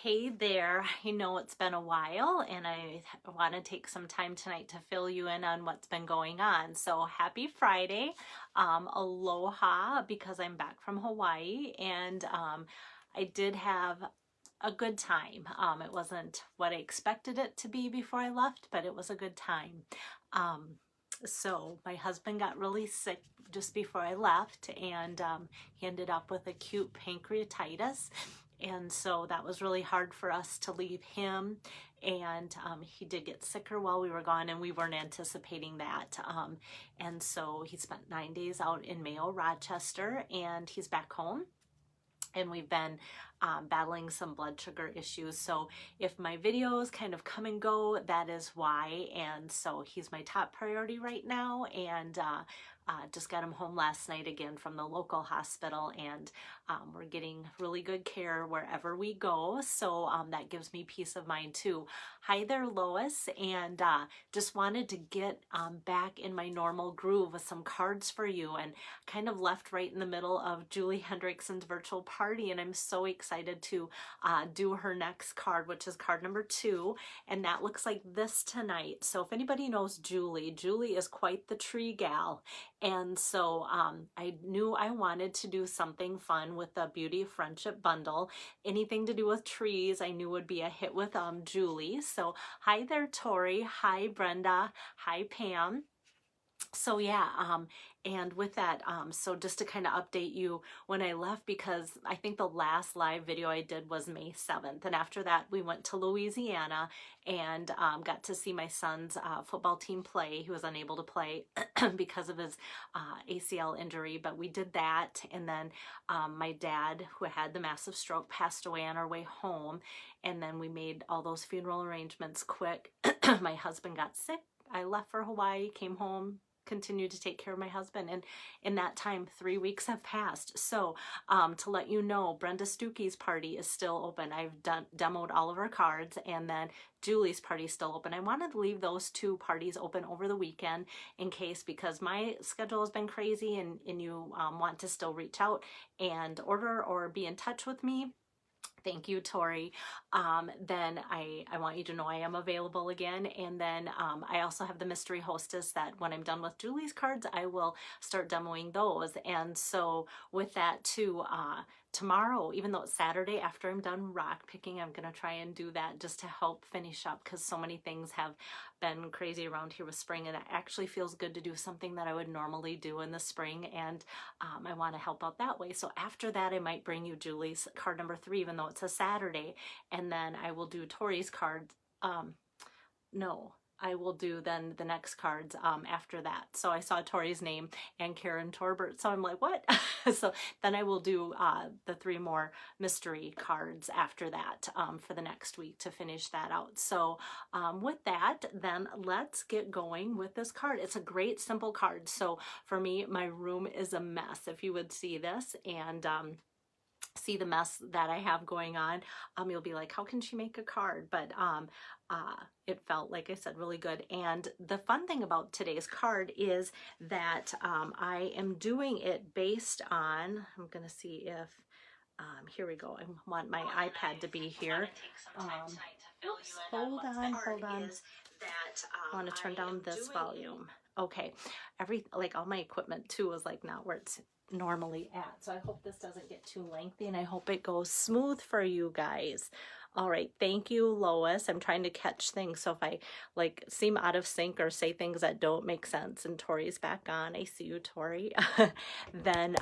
Hey there, I know it's been a while and I want to take some time tonight to fill you in on what's been going on. So happy Friday, aloha, because I'm back from Hawaii and I did have a good time. It wasn't what I expected it to be before I left, but it was a good time. Um, so my husband got really sick just before I left and he ended up with acute pancreatitis. And so that was really hard for us to leave him. And he did get sicker while we were gone, and we weren't anticipating that. And so he spent 9 days out in Mayo, Rochester, and he's back home. And we've been battling some blood sugar issues. So if my videos kind of come and go, that is why. And so he's my top priority right now. And just got him home last night again from the local hospital, and we're getting really good care wherever we go. So that gives me peace of mind too. Hi there, Lois, and just wanted to get back in my normal groove with some cards for you, and kind of left right in the middle of Julie Hendrickson's virtual party, and I'm so excited to do her next card, which is card number 2, and that looks like this tonight. So if anybody knows Julie, Julie is quite the tree gal. And so I knew I wanted to do something fun with the Beauty of Friendship bundle. Anything to do with trees I knew would be a hit with Julie. So hi there, Tori. Hi, Brenda. Hi, Pam. So yeah, and with that, so just to kind of update you when I left, because I think the last live video I did was May 7th, and after that we went to Louisiana and got to see my son's football team play. He was unable to play because of his ACL injury, but we did that, and then my dad, who had the massive stroke, passed away on our way home, and then we made all those funeral arrangements quick. My husband got sick. I left for Hawaii, came home, continued to take care of my husband, and in that time 3 weeks have passed. So to let you know, Brenda Stuckey's party is still open. I've demoed all of her cards, and then Julie's party is still open. I wanted to leave those 2 parties open over the weekend in case, because my schedule has been crazy, and you want to still reach out and order or be in touch with me. Thank you, Tori. Then I want you to know I am available again. And then I also have the mystery hostess that when I'm done with Julie's cards, I will start demoing those. And so with that too, tomorrow, even though it's Saturday, after I'm done rock picking, I'm going to try and do that just to help finish up, because so many things have been crazy around here with spring, and it actually feels good to do something that I would normally do in the spring, and I want to help out that way. So after that, I might bring you Julie's card number 3, even though it's a Saturday, and then I will do Tori's card. No, I will do then the next cards after that. So I saw Tori's name and Karen Torbert, so I'm like, what? So then I will do the 3 more mystery cards after that for the next week to finish that out. So with that, then let's get going with this card. It's a great simple card. So for me, my room is a mess, if you would see this, and see the mess that I have going on, you'll be like, how can she make a card? But it felt, like I said, really good. And the fun thing about today's card is that I am doing it based on, I'm gonna see if here we go. I want my iPad to be here. Oops, hold on. I want to turn down this volume. Okay, like all my equipment too is like not where it's normally at. So I hope this doesn't get too lengthy, and I hope it goes smooth for you guys. All right, thank you, Lois. I'm trying to catch things, so if I like seem out of sync or say things that don't make sense, and Tori's back on, I see you, Tori, then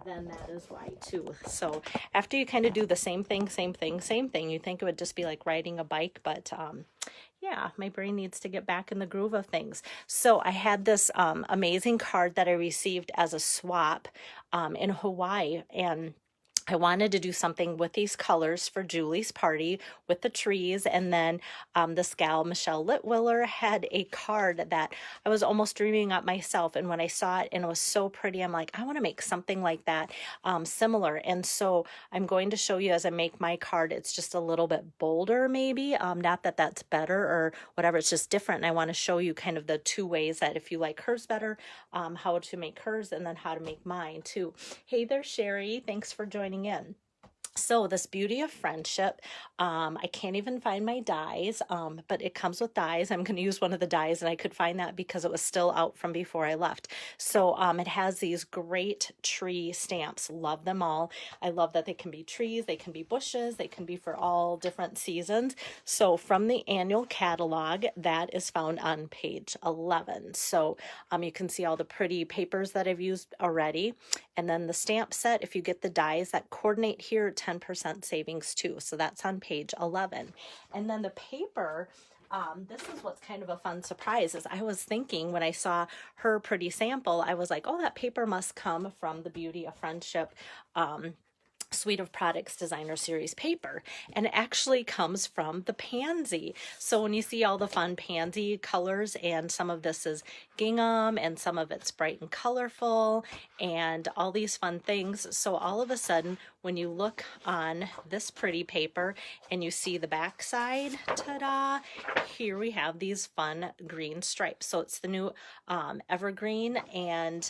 that is why too. So after you kind of do the same thing, you think it would just be like riding a bike, but yeah, my brain needs to get back in the groove of things. So I had this amazing card that I received as a swap in Hawaii, and I wanted to do something with these colors for Julie's party with the trees. And then this gal, Michelle Litwiller, had a card that I was almost dreaming up myself. And when I saw it and it was so pretty, I'm like, I want to make something like that similar. And so I'm going to show you as I make my card. It's just a little bit bolder, maybe. Not that that's better or whatever. It's just different. And I want to show you kind of the 2 ways that if you like hers better, how to make hers, and then how to make mine too. Hey there, Sherry. Thanks for joining in. So this Beauty of Friendship, I can't even find my dies, but it comes with dies. I'm going to use one of the dies, and I could find that because it was still out from before I left. So it has these great tree stamps. Love them all. I love that they can be trees, they can be bushes, they can be for all different seasons. So from the annual catalog, that is found on page 11. So you can see all the pretty papers that I've used already. And then the stamp set, if you get the dies that coordinate here, 10% savings too. So that's on page 11. And then the paper, this is what's kind of a fun surprise, is I was thinking when I saw her pretty sample, I was like, oh, that paper must come from the Beauty of Friendship Suite of Products Designer Series paper, and it actually comes from the pansy. So when you see all the fun pansy colors, and some of this is gingham and some of it's bright and colorful and all these fun things, so all of a sudden when you look on this pretty paper and you see the back side, ta-da, here we have these fun green stripes. So it's the new evergreen and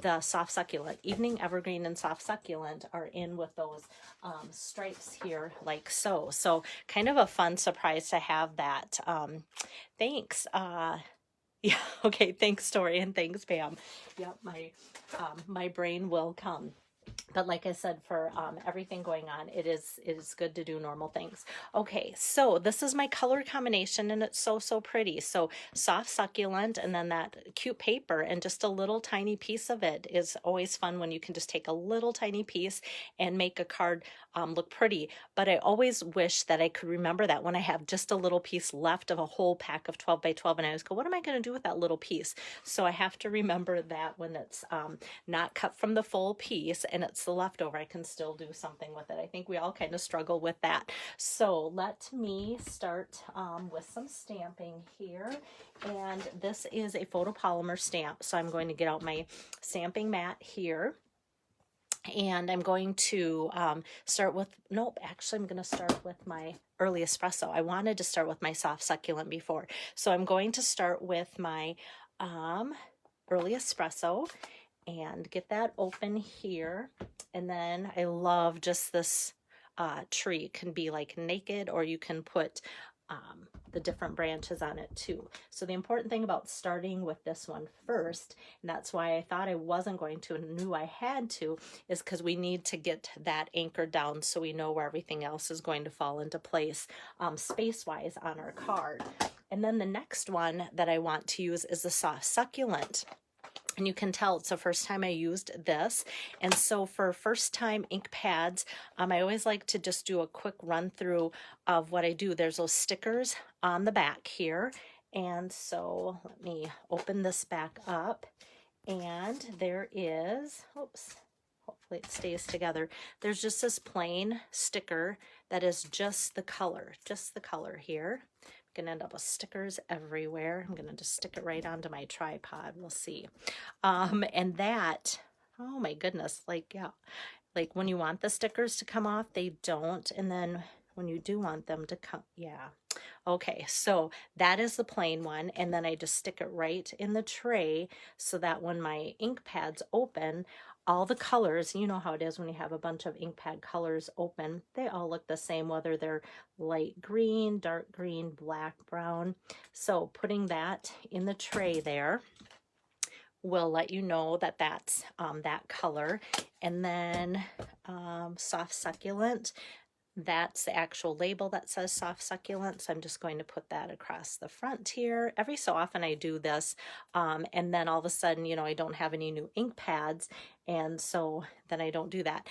the soft succulent. Evening evergreen and soft succulent are in with those stripes here, like so. So kind of a fun surprise to have that. Thanks. Yeah, okay, thanks, Tori, and thanks, Pam. Yep, my brain will come. But like I said, for everything going on, it is good to do normal things. Okay, so this is my color combination, and it's so pretty. So soft succulent, and then that cute paper, and just a little tiny piece of it is always fun when you can just take a little tiny piece and make a card look pretty. But I always wish that I could remember that when I have just a little piece left of a whole pack of 12 by 12, and I always go, what am I going to do with that little piece? So I have to remember that when it's not cut from the full piece and it's the leftover, I can still do something with it. I think we all kind of struggle with that. So let me start with some stamping here. And this is a photopolymer stamp. So I'm going to get out my stamping mat here. And I'm going to start with, nope, actually I'm going to start with my early espresso. I wanted to start with my soft succulent before. So I'm going to start with my early espresso and get that open here. And then I love just this tree. It can be like naked, or you can put the different branches on it too. So the important thing about starting with this one first, and that's why I thought I wasn't going to and knew I had to, is because we need to get that anchored down so we know where everything else is going to fall into place space-wise on our card. And then the next one that I want to use is the soft succulent. And you can tell it's the first time I used this. And so for first time ink pads, I always like to just do a quick run through of what I do. There's those stickers on the back here. And so let me open this back up. And there is, oops, hopefully it stays together. There's just this plain sticker that is just the color here. Gonna end up with stickers everywhere. I'm gonna just stick it right onto my tripod. We'll see. And that, oh my goodness, like, yeah, like when you want the stickers to come off, they don't. And then when you do want them to come, yeah. Okay, so that is the plain one. And then I just stick it right in the tray so that when my ink pads open, all the colors, you know how it is when you have a bunch of ink pad colors open, they all look the same, whether they're light green, dark green, black, brown. So putting that in the tray there will let you know that that's that color. And then soft succulent, that's the actual label that says soft succulent. So I'm just going to put that across the front here. Every so often I do this, and then all of a sudden, you know, I don't have any new ink pads, and so then I don't do that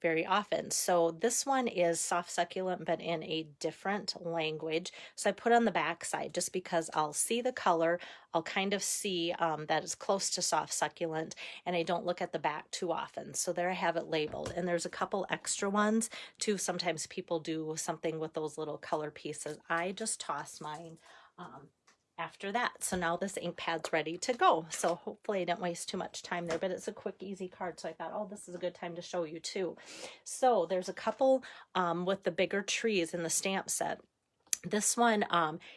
very often. So this one is soft succulent, but in a different language. So I put on the back side just because I'll see the color. I'll kind of see that it's close to soft succulent, and I don't look at the back too often. So there I have it labeled. And there's a couple extra ones too. Sometimes people do something with those little color pieces. I just toss mine after that. So now this ink pad's ready to go. So hopefully I didn't waste too much time there, but it's a quick, easy card. So I thought, oh, this is a good time to show you too. So there's a couple with the bigger trees in the stamp set. This one,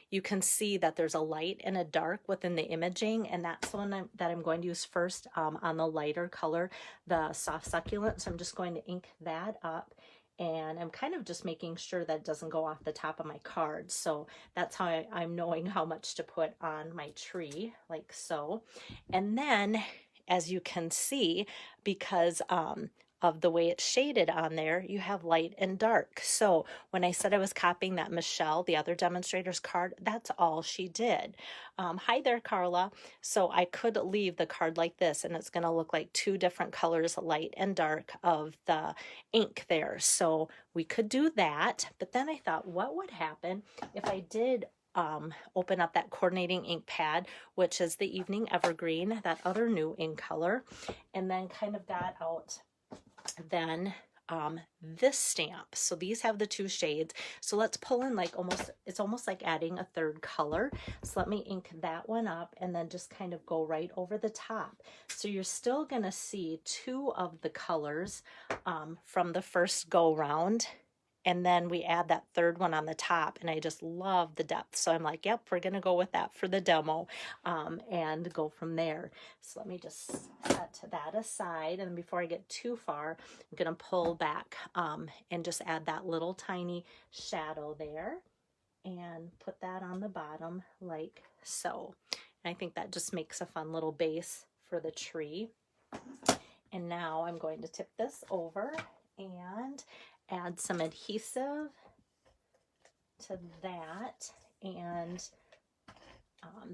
you can see that there's a light and a dark within the imaging, and that's the one that I'm going to use first on the lighter color, the soft succulent. So I'm just going to ink that up, and I'm kind of just making sure that it doesn't go off the top of my card. So that's how I'm knowing how much to put on my tree, like so. And then, as you can see, because of the way it's shaded on there, you have light and dark. So when I said I was copying that Michelle, the other demonstrator's card, that's all she did. Hi there, Carla. So I could leave the card like this, and it's going to look like two different colors, light and dark, of the ink there. So we could do that. But then I thought, what would happen if I did open up that coordinating ink pad, which is the Evening Evergreen, that other new ink color, and then kind of got out then this stamp. So these have the two shades. So let's pull in like it's almost like adding a third color. So let me ink that one up and then just kind of go right over the top. So you're still going to see two of the colors from the first go round. And then we add that third one on the top, and I just love the depth. So I'm like, yep, we're going to go with that for the demo and go from there. So let me just set that aside. And before I get too far, I'm going to pull back and just add that little tiny shadow there and put that on the bottom like so. And I think that just makes a fun little base for the tree. And now I'm going to tip this over and add some adhesive to that, and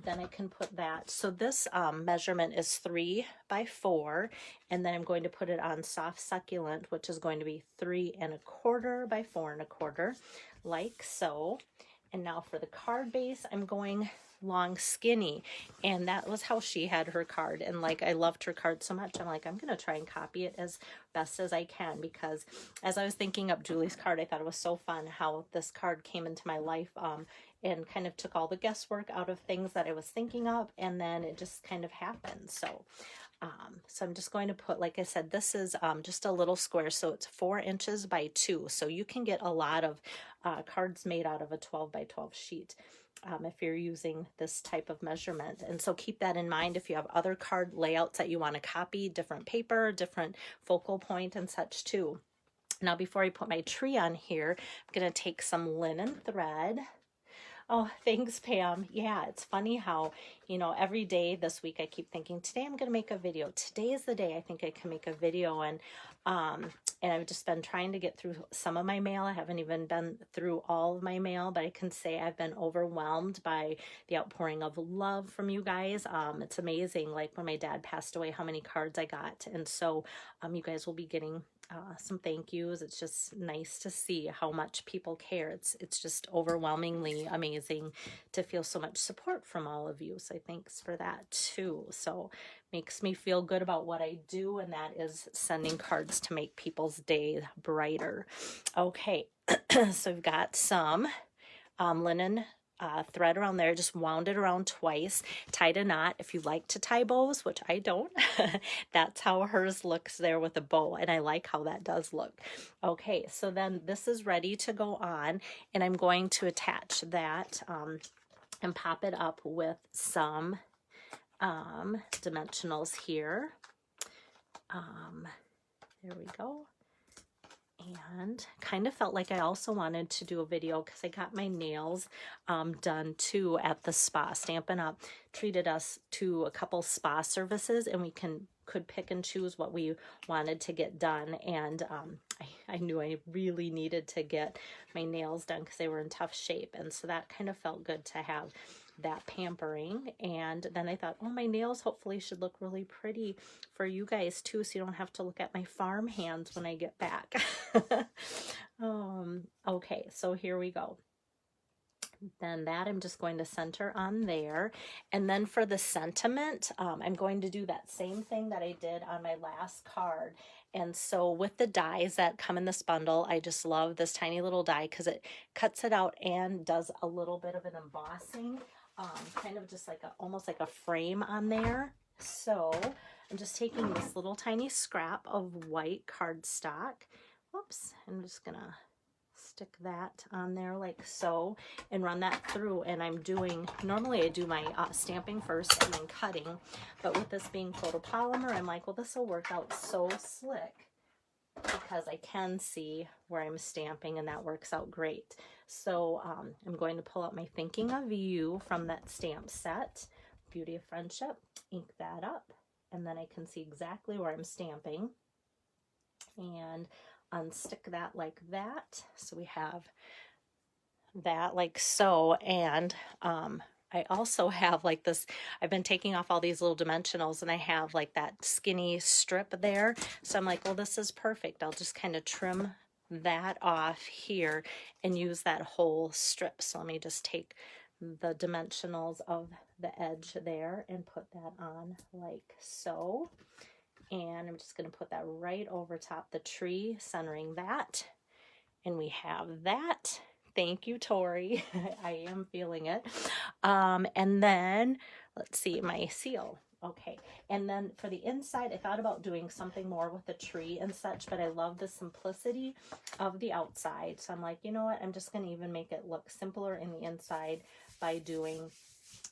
then I can put that. So this measurement is 3 by 4, and then I'm going to put it on soft succulent, which is going to be 3 1/4 by 4 1/4, like so. And now for the card base, I'm going long skinny, and that was how she had her card. And like, I loved her card so much, I'm like, I'm gonna try and copy it as best as I can, because as I was thinking up Julie's card, I thought it was so fun how this card came into my life and kind of took all the guesswork out of things that I was thinking of, and then it just kind of happened. So I'm just going to put, like I said, this is just a little square, so it's 4 inches by 2. So you can get a lot of cards made out of a 12 by 12 sheet if you're using this type of measurement. And so keep that in mind if you have other card layouts that you want to copy, different paper, different focal point and such too. Now, before I put my tree on here, I'm going to take some linen thread. Oh, thanks, Pam. Yeah, it's funny how, you know, every day this week I keep thinking, today I'm going to make a video. Today is the day I think I can make a video. And I've just been trying to get through some of my mail. I haven't even been through all of my mail, but I can say I've been overwhelmed by the outpouring of love from you guys. It's amazing, like when my dad passed away, how many cards I got. And so you guys will be getting some thank yous. It's just nice to see how much people care. It's just overwhelmingly amazing to feel so much support from all of you. So thanks for that too. So makes me feel good about what I do, and that is sending cards to make people's day brighter. Okay, so we've got some linen thread around there, just wound it around twice, tied a knot. If you like to tie bows, which I don't, that's how hers looks there with a bow, and I like how that does look. Okay, so then this is ready to go on, and I'm going to attach that and pop it up with some dimensionals here. There we go. And kind of felt like I also wanted to do a video because I got my nails done too at the spa. Stampin' Up! Treated us to a couple spa services, and we could pick and choose what we wanted to get done. And I knew I really needed to get my nails done because they were in tough shape, and so that kind of felt good to have that pampering. And then I thought, oh, my nails hopefully should look really pretty for you guys too, so you don't have to look at my farm hands when I get back. Okay, so here we go. Then that I'm just going to center on there. And then for the sentiment, I'm going to do that same thing that I did on my last card. And so with the dies that come in this bundle, I just love this tiny little die because it cuts it out and does a little bit of an embossing, kind of just like almost like a frame on there. So I'm just taking this little tiny scrap of white cardstock. Whoops, I'm just gonna stick that on there like so and run that through. And I'm doing, normally I do my stamping first and then cutting, but with this being photopolymer, I'm like, well, this will work out so slick because I can see where I'm stamping, and that works out great. So I'm going to pull out my Thinking of You from that stamp set, Beauty of Friendship, ink that up, and then I can see exactly where I'm stamping and unstick that like that. So we have that like so. And I also have like this, I've been taking off all these little dimensionals, and I have like that skinny strip there. So I'm like, well, this is perfect. I'll just kind of trim that off here and use that whole strip. So let me just take the dimensionals of the edge there and put that on like so. And I'm just going to put that right over top the tree, centering that. And we have that. Thank you, Tori. I am feeling it. And then let's see, my seal. Okay. And then for the inside, I thought about doing something more with the tree and such, but I love the simplicity of the outside. So I'm like, you know what? I'm just going to even make it look simpler in the inside by doing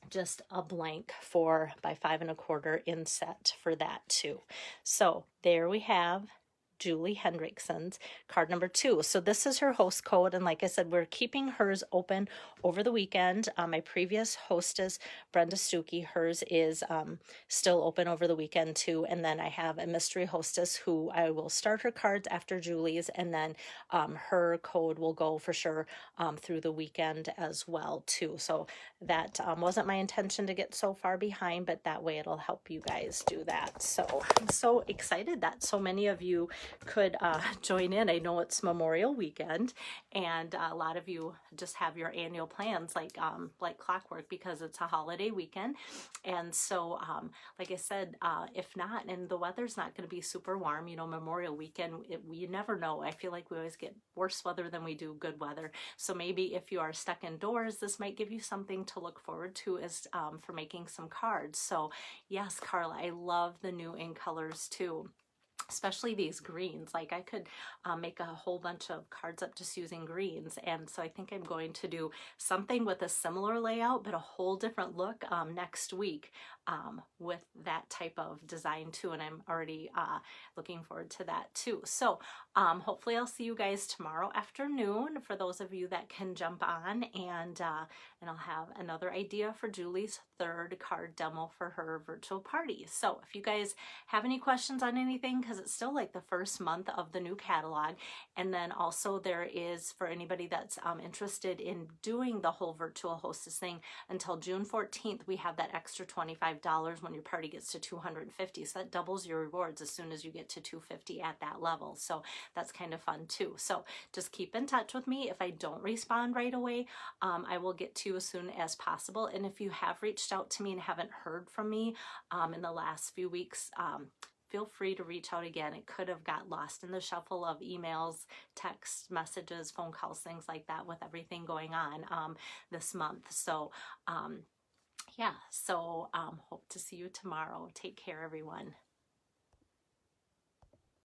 just a blank 4 by 5 1/4 inset for that too. So there we have Julie Hendrickson's card number 2. So this is her host code, and like I said, we're keeping hers open over the weekend. My previous hostess, Brenda Stuckey, hers is still open over the weekend too. And then I have a mystery hostess who I will start her cards after Julie's, and then her code will go for sure through the weekend as well too. So that wasn't my intention to get so far behind, but that way it'll help you guys do that. So I'm so excited that so many of you could join in. I know it's Memorial Weekend, and a lot of you just have your annual plans like clockwork because it's a holiday weekend. And so like I said, if not, and the weather's not going to be super warm, you know, Memorial Weekend, you never know. I feel like we always get worse weather than we do good weather. So maybe if you are stuck indoors, this might give you something to look forward to as for making some cards. So yes, Carla, I love the new ink colors too, especially these greens. Like I could make a whole bunch of cards up just using greens. And so I think I'm going to do something with a similar layout, but a whole different look next week with that type of design too. And I'm already looking forward to that too. So hopefully I'll see you guys tomorrow afternoon for those of you that can jump on, and I'll have another idea for Julie's 3rd card demo for her virtual party. So if you guys have any questions on anything, because it's still like the first month of the new catalog, and then also there is, for anybody that's interested in doing the whole virtual hostess thing, until June 14th, we have that extra $25 when your party gets to 250. So that doubles your rewards as soon as you get to 250 at that level. So that's kind of fun too. So just keep in touch with me. If I don't respond right away, I will get to you as soon as possible. And if you have reached out to me and haven't heard from me in the last few weeks, feel free to reach out again. It could have got lost in the shuffle of emails, text messages, phone calls, things like that with everything going on this month. So yeah, so hope to see you tomorrow. Take care, everyone.